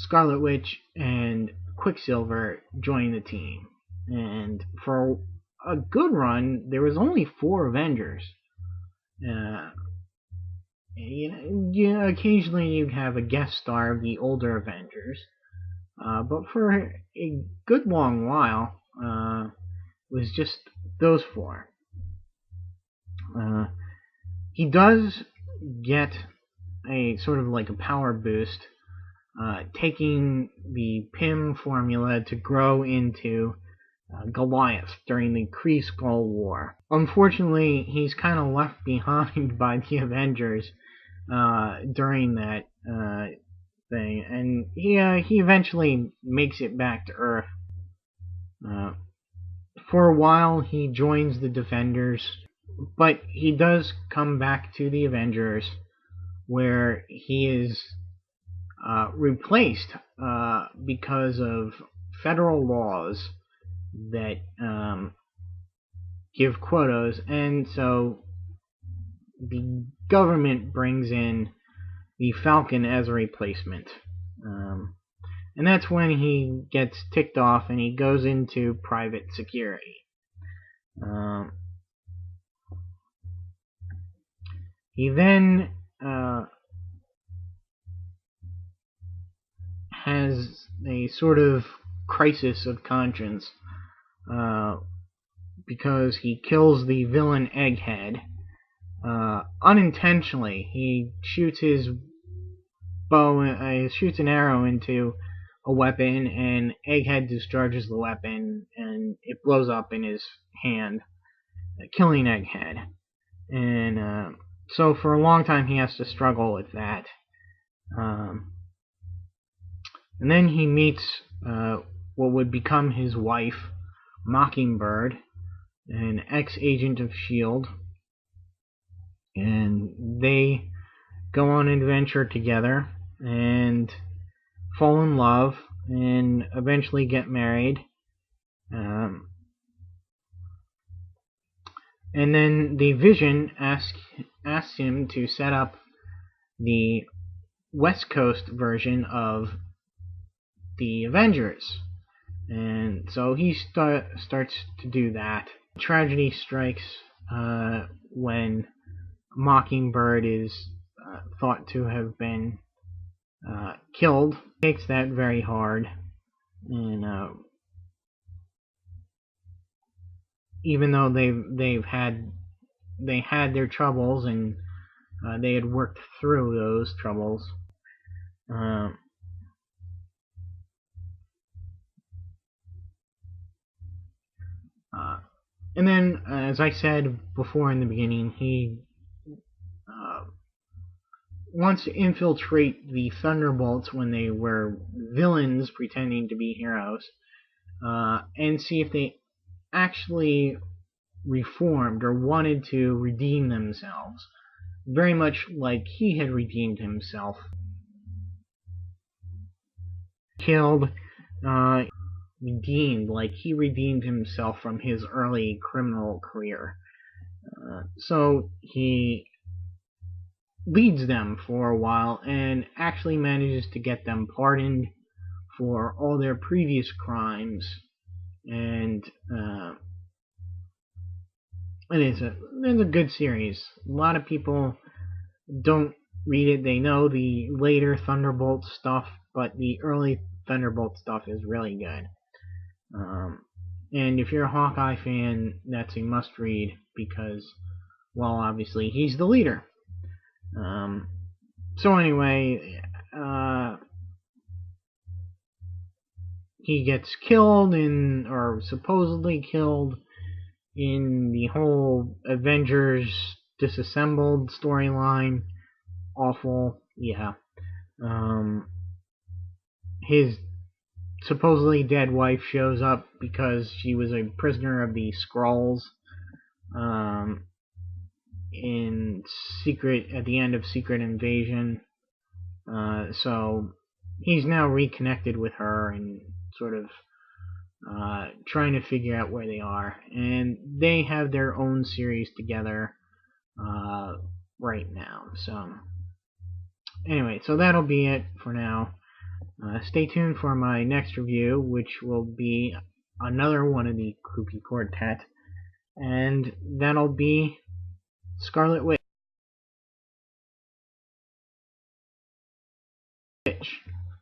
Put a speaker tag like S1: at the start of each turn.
S1: Scarlet Witch and Quicksilver join the team. And for a good run, there was only 4 Avengers. Occasionally you'd have a guest star of the older Avengers. But for a good long while, it was just those 4. He does get a sort of like a power boost, taking the Pym formula to grow into Goliath during the Kree-Skrull War. Unfortunately, he's kind of left behind by the Avengers during that thing, and he eventually makes it back to Earth. For a while, he joins the Defenders, but he does come back to the Avengers, where he is replaced because of federal laws that give quotas, and so the government brings in the Falcon as a replacement. And that's when he gets ticked off and he goes into private security. He then has a sort of crisis of conscience because he kills the villain Egghead unintentionally. He shoots his shoots an arrow into a weapon, and Egghead discharges the weapon, and it blows up in his hand, killing Egghead. And so for a long time he has to struggle with that. And then he meets what would become his wife, Mockingbird, an ex-agent of S.H.I.E.L.D., and they go on an adventure together and fall in love and eventually get married. And then the Vision asks him to set up the West Coast version of the Avengers. And so he starts to do that. Tragedy strikes when Mockingbird is thought to have been killed. He takes that very hard, and even though they had their troubles and they had worked through those troubles, and then, as I said before in the beginning, he wants to infiltrate the Thunderbolts when they were villains pretending to be heroes, and see if they actually reformed or wanted to redeem themselves, very much like he had redeemed himself. Killed, redeemed, like he redeemed himself from his early criminal career. So he leads them for a while and actually manages to get them pardoned for all their previous crimes. And it's a good series. A lot of people don't read it. They know the later Thunderbolt stuff, but the early Thunderbolt stuff is really good. And if you're a Hawkeye fan, that's a must-read because, well, obviously he's the leader. So anyway, he gets killed or supposedly killed in the whole Avengers Disassembled storyline. Awful, yeah. His supposedly dead wife shows up because she was a prisoner of the Skrulls in Secret, at the end of Secret Invasion. So he's now reconnected with her and sort of trying to figure out where they are. And they have their own series together right now. So anyway, so that'll be it for now. stay tuned for my next review, which will be another one of the Krupi Quartet, and that'll be Scarlet Witch.